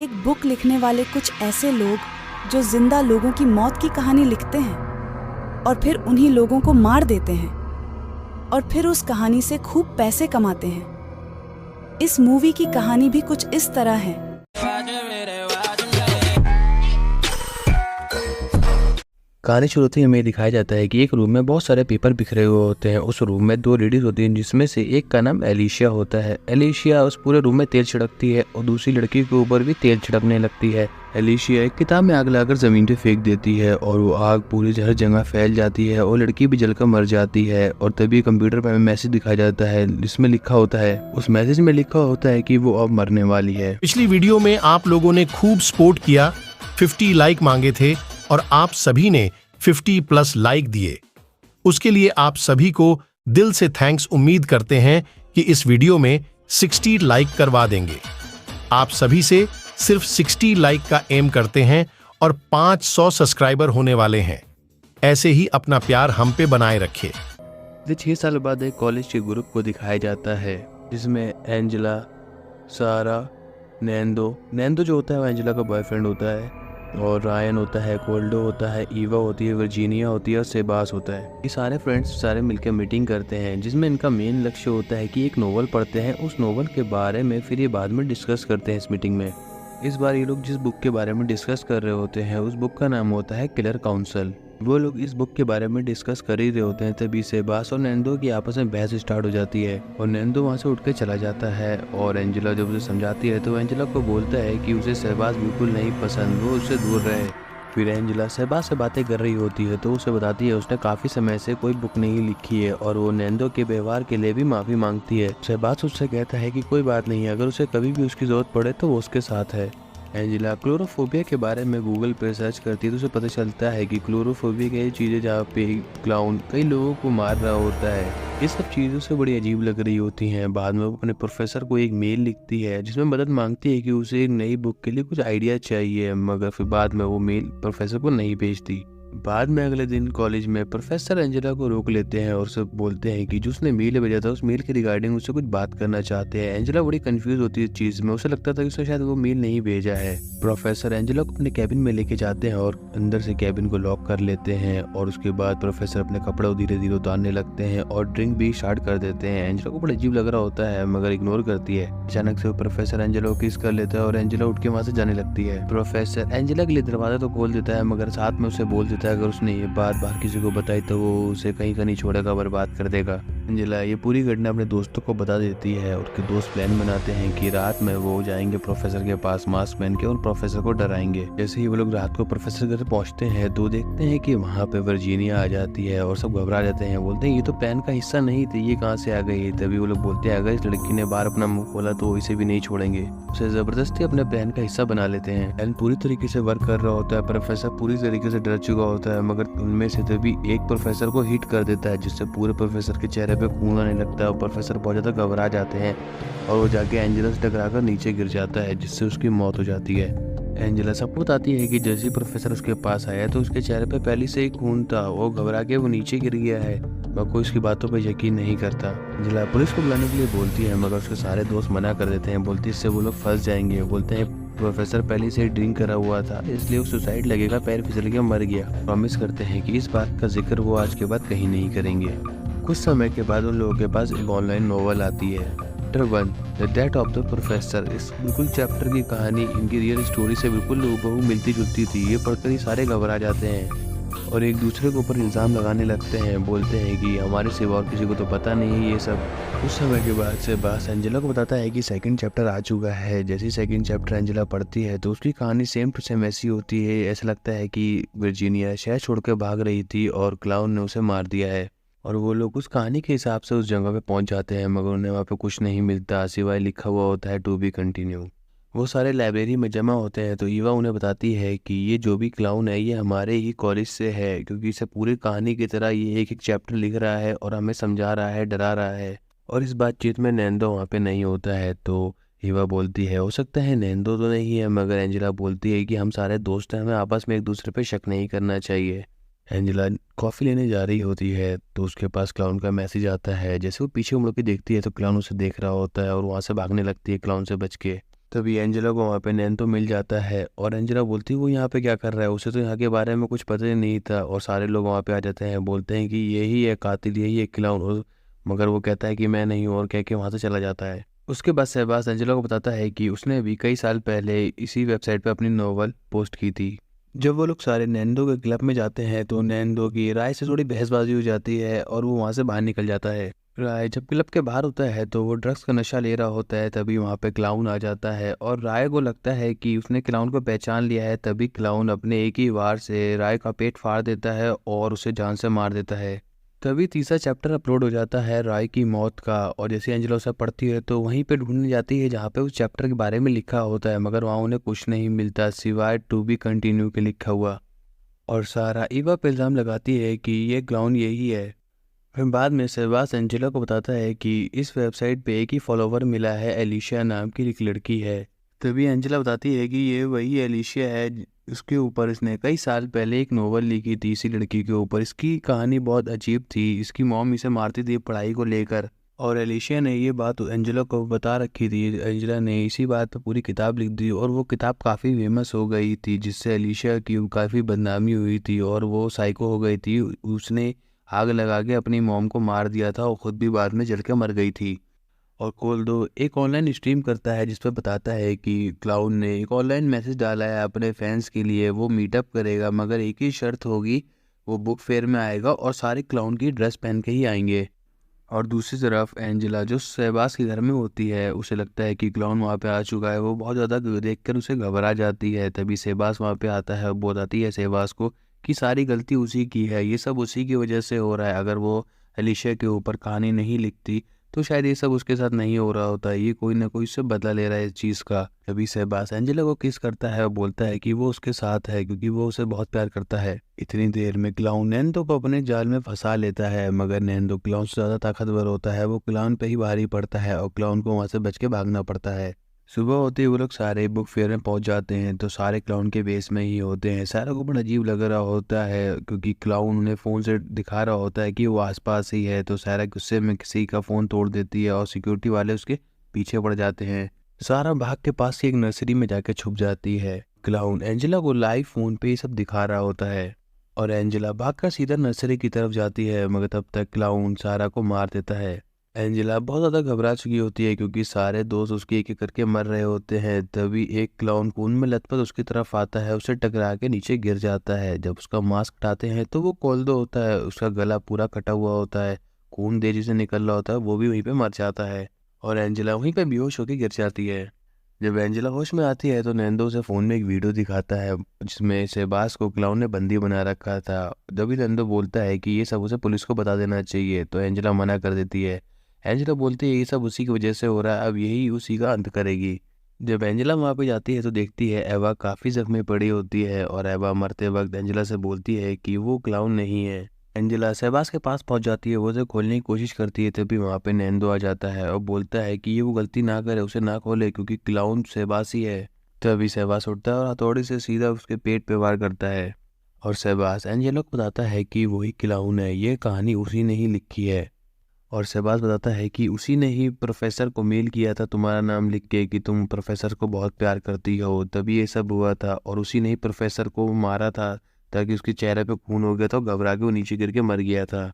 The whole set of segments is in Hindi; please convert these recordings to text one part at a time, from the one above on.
एक बुक लिखने वाले कुछ ऐसे लोग जो जिंदा लोगों की मौत की कहानी लिखते हैं और फिर उन्हीं लोगों को मार देते हैं और फिर उस कहानी से खूब पैसे कमाते हैं। इस मूवी की कहानी भी कुछ इस तरह है। कहानी शुरू होते ही हमें दिखाया जाता है कि एक रूम में बहुत सारे पेपर बिखरे हुए होते हैं। उस रूम में दो लेडीज होती हैं जिसमें से एक का नाम एलिशिया होता है। एलिशिया उस पूरे रूम में तेल छिड़कती है और दूसरी लड़की के ऊपर भी तेल छिड़कने लगती है। एलिशिया एक किताब में आग लगाकर जमीन पे फेंक देती है और वो आग पूरी हर जगह फैल जाती है और लड़की भी जलकर मर जाती है। और तभी कंप्यूटर पर हमें मैसेज दिखाया जाता है जिसमें लिखा होता है, उस मैसेज में लिखा होता है कि वो अब मरने वाली है। पिछली वीडियो में आप लोगों ने खूब सपोर्ट किया, 50 लाइक मांगे थे और आप सभी ने 50+ लाइक दिए। उसके लिए आप सभी को दिल से थैंक्स। उम्मीद करते हैं कि इस वीडियो में 60 लाइक करवा देंगे। आप सभी से सिर्फ 60 लाइक का एम करते हैं और 500 सब्सक्राइबर होने वाले हैं। ऐसे ही अपना प्यार हम पे बनाए रखिए। 6 साल बाद एक कॉलेज के ग्रुप को दिखाया जाता है जिसमें एंजेला, सारा, नैंदो जो होता है वो एंजेला का बॉयफ्रेंड होता है, और रायन होता है, कोल्डो होता है, ईवा होती है, वर्जीनिया होती है और सेबास होता है। ये सारे फ्रेंड्स सारे मिलकर मीटिंग करते हैं जिसमें इनका मेन लक्ष्य होता है कि एक नोवेल पढ़ते हैं। उस नोवेल के बारे में फिर ये बाद में डिस्कस करते हैं इस मीटिंग में। इस बार ये लोग जिस बुक के बारे में डिस्कस कर रहे होते हैं उस बुक का नाम होता है किलर काउंसिल। वो लोग इस बुक के बारे में डिस्कस कर ही रहे होते हैं तभी सेबास और नैंदो की आपस में बहस स्टार्ट हो जाती है और नैंदो वहाँ से उठ के चला जाता है। और एंजेला जब उसे समझाती है तो एंजेला को बोलता है कि उसे सेबास बिल्कुल नहीं पसंद, वो उससे दूर रहे। फिर एंजेला सेबास से बातें कर रही होती है तो उसे बताती है उसने काफ़ी समय से कोई बुक नहीं लिखी है और वो नैंदो के व्यवहार के लिए भी माफ़ी मांगती है। सेबास उससे कहता है कि कोई बात नहीं, अगर उसे कभी भी उसकी ज़रूरत पड़े तो वो उसके साथ है। एंजेला क्लोरोफोबिया के बारे में गूगल पर सर्च करती है तो उसे पता चलता है कि क्लोरोफोबिया की ये चीज़ें जहाँ पे क्लाउन कई लोगों को मार रहा होता है, ये सब चीज़ों से बड़ी अजीब लग रही होती हैं। बाद में वो अपने प्रोफेसर को एक मेल लिखती है जिसमें मदद मांगती है कि उसे एक नई बुक के लिए कुछ आइडिया चाहिए, मगर फिर बाद में वो मेल प्रोफेसर को नहीं भेजती। बाद में अगले दिन कॉलेज में प्रोफेसर एंजेला को रोक लेते हैं और उसे बोलते हैं कि जो उसने मेल भेजा था उस मेल के रिगार्डिंग उससे कुछ बात करना चाहते हैं। एंजेला बड़ी कंफ्यूज होती है इस चीज में, उसे लगता था कि उसने शायद वो मेल नहीं भेजा है। प्रोफेसर एंजेला को अपने कैबिन में लेके जाते हैं और अंदर से कैबिन को लॉक कर लेते हैं और उसके बाद प्रोफेसर अपने कपड़े धीरे धीरे उतारने लगते हैं और ड्रिंक भी स्टार्ट कर देते हैं। एंजेला को बड़ा अजीब लग रहा होता है मगर इग्नोर करती है। अचानक से वो प्रोफेसर एंजेला को किस कर लेता है और एंजेला उठ के वहां से जाने लगती है। प्रोफेसर एंजेला के लिए दरवाजा तो खोल देता है मगर साथ में उसे बोल देता है अगर उसने ये बात बाहर किसी को बताई तो वो उसे कहीं का नहीं छोड़ेगा, बर्बाद कर देगा। एंजेला ये पूरी घटना अपने दोस्तों को बता देती है और उसके दोस्त प्लान बनाते हैं कि रात में वो जाएंगे प्रोफेसर के पास मास्क पहन के और प्रोफेसर को डराएंगे। जैसे ही वो लोग रात को प्रोफेसर के घर पहुंचते हैं तो देखते हैं कि वहाँ पे वर्जीनिया आ जाती है और सब घबरा जाते हैं, बोलते हैं ये तो प्लान का हिस्सा नहीं थी, ये कहाँ से आ गई। तभी वो लोग बोलते हैं अगर इस लड़की ने बाहर अपना मुंह खोला तो इसे भी नहीं छोड़ेंगे। उसे जबरदस्ती अपने प्लान का हिस्सा बना लेते हैं। प्लान पूरी तरीके से वर्क कर रहा होता है, प्रोफेसर पूरी तरीके से डर चुका होता है मगर उनमें से तभी एक प्रोफेसर को हिट कर देता है जिससे पूरे प्रोफेसर के चेहरे पे खून आने लगता है और प्रोफेसर बहुत ज्यादा घबरा जाते हैं और वो जाके एंजेला से टकराकर नीचे गिर जाता है जिससे उसकी मौत हो जाती है। एंजेला सबको बताती है कि जैसे ही प्रोफेसर उसके पास आया तो उसके चेहरे पे पहले से ही खून था, वो घबरा के वो नीचे गिर गया है मगर कोई उसकी बातों पे यकीन नहीं करता। एंजेला पुलिस को बुलाने के लिए बोलती है मगर उसके सारे दोस्त मना कर देते हैं, बोलती इससे वो लोग फंस जाएंगे। बोलते हैं प्रोफेसर पहले से ही ड्रिंक करा हुआ था इसलिए वो सुसाइड लगेगा, पैर फिसल गया, मर गया। प्रॉमिस करते हैं कि इस बात का जिक्र वो आज के बाद कहीं नहीं करेंगे। कुछ समय के बाद उन लोगों के पास एक ऑनलाइन नोवेल आती है, chapter 1 the death of the professor. इस बिल्कुल चैप्टर की कहानी इनकी रियल स्टोरी से बिल्कुल हूबहू मिलती जुलती थी। ये पढ़कर ही सारे घबरा जाते हैं और एक दूसरे के ऊपर इल्ज़ाम लगाने लगते हैं, बोलते हैं कि हमारे सिवा और किसी को तो पता नहीं है ये सब। उस समय के बाद से बास एंजेला को बताता है कि सेकंड चैप्टर आ चुका है। जैसे ही सेकंड चैप्टर एंजेला पढ़ती है तो उसकी कहानी सेम टू सेम ऐसी होती है। ऐसा लगता है कि वर्जीनिया शहर छोड़कर भाग रही थी और क्लाउन ने उसे मार दिया है और वो लोग उस कहानी के हिसाब से उस जगह पे पहुंच जाते हैं मगर उन्हें वहाँ पे कुछ नहीं मिलता सिवाय लिखा हुआ होता है टू बी कंटिन्यू। वो सारे लाइब्रेरी में जमा होते हैं तो ईवा उन्हें बताती है कि ये जो भी क्लाउन है ये हमारे ही कॉलेज से है क्योंकि इसे पूरी कहानी की तरह ये एक एक चैप्टर लिख रहा है और हमें समझा रहा है, डरा रहा है। और इस बातचीत में नैंदो वहाँ पे नहीं होता है तो ईवा बोलती है हो सकता है नैंदो तो नहीं है, मगर एंजेला बोलती है कि हम सारे दोस्त हैं, हमें आपस में एक दूसरे पे शक नहीं करना चाहिए। एंजेला कॉफ़ी लेने जा रही होती है तो उसके पास क्लाउन का मैसेज आता है। जैसे वो पीछे मुड़ के देखती है तो क्लाउन उसे देख रहा होता है और वहाँ से भागने लगती है क्लाउन से बच के। तभी एंजेला को वहाँ पे नैंदो मिल जाता है और एंजेला बोलती है वो यहाँ पे क्या कर रहा है, उसे तो यहाँ के बारे में कुछ पता ही नहीं था। और सारे लोग वहाँ पे आ जाते हैं, बोलते हैं कि यही है कातिल, यही है क्लाउन। और मगर वो कहता है कि मैं नहीं हूँ और कह के वहाँ से चला जाता है। उसके बाद शहबाज एंजेला को बताता है कि उसने भी कई साल पहले इसी वेबसाइट पे अपनी नॉवल पोस्ट की थी। जब वो लोग सारे नैंदो के क्लब में जाते हैं तो नैंदो की राय से थोड़ी बहसबाजी हो जाती है और वो वहाँ से बाहर निकल जाता है। राय जब क्लब के बाहर होता है तो वो ड्रग्स का नशा ले रहा होता है, तभी वहाँ पे क्लाउन आ जाता है और राय को लगता है कि उसने क्लाउन को पहचान लिया है। तभी क्लाउन अपने एक ही वार से राय का पेट फाड़ देता है और उसे जान से मार देता है। तभी तीसरा चैप्टर अपलोड हो जाता है राय की मौत का, और जैसे एंजेला उसे पढ़ती है तो वहीं पे ढूंढने जाती है जहाँ पे उस चैप्टर के बारे में लिखा होता है, मगर वहाँ उन्हें कुछ नहीं मिलता सिवाय टू बी कंटिन्यू के लिखा हुआ। और सारा ईवा पे इल्ज़ाम लगाती है कि ये क्लाउन यही है। फिर बाद में शहबाज एंजेला को बताता है कि इस वेबसाइट पे एक ही फॉलोवर मिला है, एलिशिया नाम की एक लड़की है। तभी एंजेला बताती है कि ये वही एलिशिया है, उसके ऊपर इसने कई साल पहले एक नोवेल लिखी थी इसी लड़की के ऊपर। इसकी कहानी बहुत अजीब थी, इसकी मॉम इसे मारती थी पढ़ाई को लेकर, और एलिशिया ने ये बात एंजेला को बता रखी थी। एंजेला ने इसी बात पर पूरी किताब लिख दी और वो किताब काफ़ी फेमस हो गई थी, जिससे एलिशिया की काफ़ी बदनामी हुई थी और वो साइको हो गई थी। उसने आग लगा के अपनी मॉम को मार दिया था और ख़ुद भी बाद में जल के मर गई थी। और कोल्डो एक ऑनलाइन स्ट्रीम करता है जिस पर बताता है कि क्लाउन ने एक ऑनलाइन मैसेज डाला है अपने फैंस के लिए, वो मीटअप करेगा मगर एक ही शर्त होगी, वो बुक फेयर में आएगा और सारे क्लाउन की ड्रेस पहन के ही आएंगे। और दूसरी तरफ एंजेला जो शहबाज के घर में होती है, उसे लगता है कि क्लाउन वहाँ पे आ चुका है, वो बहुत ज़्यादा देखकर उसे घबरा जाती है। तभी शहबाज वहाँ पे आता है और बताती है शहबाज को कि सारी गलती उसी की है, ये सब उसी की वजह से हो रहा है। अगर वो एलिशिया के ऊपर कहानी नहीं लिखती तो शायद ये सब उसके साथ नहीं हो रहा होता, ये कोई ना कोई से बदला ले रहा है इस चीज़ का। तभी शहबाज एंजेला को किस करता है और बोलता है कि वो उसके साथ है क्योंकि वो उसे बहुत प्यार करता है। इतनी देर में क्लाउन नैंदो को अपने जाल में फंसा लेता है, मगर नैंदो क्लाउन से ज़्यादा ताकतवर होता है, वो क्लाउन पे ही भारी पड़ता है और क्लाउन को वहाँ से बच के भागना पड़ता है। सुबह होते ही वो लोग सारे बुक फेयर में पहुंच जाते हैं तो सारे क्लाउन के बेस में ही होते हैं। सारा को बड़ा अजीब लग रहा होता है क्योंकि क्लाउन उन्हें फ़ोन से दिखा रहा होता है कि वो आसपास ही है, तो सारा गुस्से में किसी का फ़ोन तोड़ देती है और सिक्योरिटी वाले उसके पीछे पड़ जाते हैं। सारा भाग के पास की एक नर्सरी में जाकर छुप जाती है। क्लाउन एंजेला को लाइव फ़ोन पे ये सब दिखा रहा होता है और एंजेला भागकर सीधा नर्सरी की तरफ जाती है, मगर तब तक क्लाउन सारा को मार देता है। एंजेला बहुत ज़्यादा घबरा चुकी होती है क्योंकि सारे दोस्त उसके एक एक करके मर रहे होते हैं। तभी एक क्लाउन खून में लथपथ उसकी तरफ आता है, उसे टकरा के नीचे गिर जाता है। जब उसका मास्क हटाते हैं तो वो कोल्डो होता है, उसका गला पूरा कटा हुआ होता है, खून तेजी से निकल रहा होता है, वो भी वहीं पे मर जाता है और एंजेला वहीं पे बेहोश होकर गिर जाती है। जब एंजेला होश में आती है तो नैंदो उसे फ़ोन में एक वीडियो दिखाता है जिसमें शहबाज को क्लाउन ने बंदी बना रखा था। जब नैंदो बोलता है कि ये सब उसे पुलिस को बता देना चाहिए तो एंजेला मना कर देती है। एंजेला बोलती है ये सब उसी की वजह से हो रहा है, अब यही उसी का अंत करेगी। जब एंजेला वहाँ पे जाती है तो देखती है एवा काफ़ी जख्मी पड़ी होती है और एवा मरते वक्त एंजेला से बोलती है कि वो क्लाउन नहीं है। एंजेला शहबाज के पास पहुँच जाती है, वो उसे खोलने की कोशिश करती है, तभी वहाँ पे नैंदो आ जाता है और बोलता है कि ये वो गलती ना करे, उसे ना खोले क्योंकि क्लाउन शहबाज ही है। तभी शहबाज उठता है और हथौड़ी से सीधा उसके पेट पे वार करता है और शहबाज एंजेला को बताता है कि वही क्लाउन है, ये कहानी उसी ने ही लिखी है। और शहबाज बताता है कि उसी ने ही प्रोफेसर को मेल किया था तुम्हारा नाम लिख के कि तुम प्रोफेसर को बहुत प्यार करती हो, तभी ये सब हुआ था। और उसी ने ही प्रोफेसर को मारा था ताकि उसके चेहरे पे खून हो गया था, घबरा के वो नीचे गिर के मर गया था।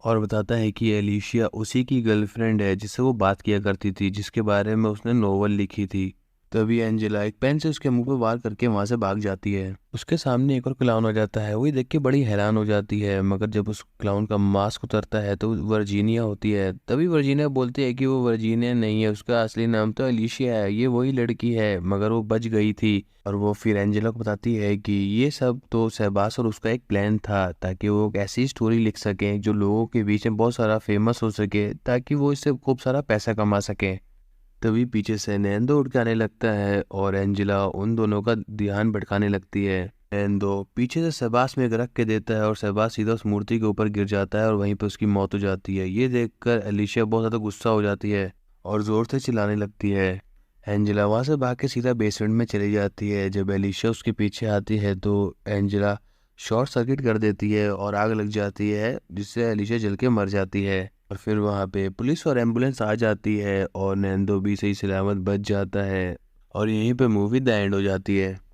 और बताता है कि एलिशिया उसी की गर्लफ्रेंड है जिससे वो बात किया करती थी, जिसके बारे में उसने नोवेल लिखी थी। तभी एंजेला एक पेन से उसके मुंह पे वार करके वहां से भाग जाती है। उसके सामने एक और क्लाउन आ जाता है, वही देख के बड़ी हैरान हो जाती है, मगर जब उस क्लाउन का मास्क उतरता है तो वर्जीनिया होती है। तभी वर्जीनिया बोलती है कि वो वर्जीनिया नहीं है, उसका असली नाम तो एलिशिया है, ये वही लड़की है मगर वो बच गई थी। और वो फिर एंजेला को बताती है कि ये सब तो शहबाज और उसका एक प्लान था ताकि वो एक ऐसी स्टोरी लिख सकें जो लोगों के बीच में बहुत सारा फेमस हो सके, ताकि वो इससे खूब सारा पैसा कमा सकें। तभी पीछे से नैंदो उठ के आने लगता है और एंजेला उन दोनों का ध्यान भटकाने लगती है। नैंदो पीछे से शहबाज में एक रख के देता है और शहबाज सीधा उस मूर्ति के ऊपर गिर जाता है और वहीं पे उसकी मौत हो जाती है। ये देखकर एलिशिया बहुत ज़्यादा गुस्सा हो जाती है और ज़ोर से चिल्लाने लगती है। एंजेला वहाँ से भाग के सीधा बेसमेंट में चली जाती है। जब एलिशिया उसके पीछे आती है तो एंजेला शॉर्ट सर्किट कर देती है और आग लग जाती है, जिससे एलिशिया जल के मर जाती है। और फिर वहाँ पे पुलिस और एम्बुलेंस आ जाती है और नैंदो भी सही सलामत बच जाता है। और यहीं पे मूवी द एंड हो जाती है।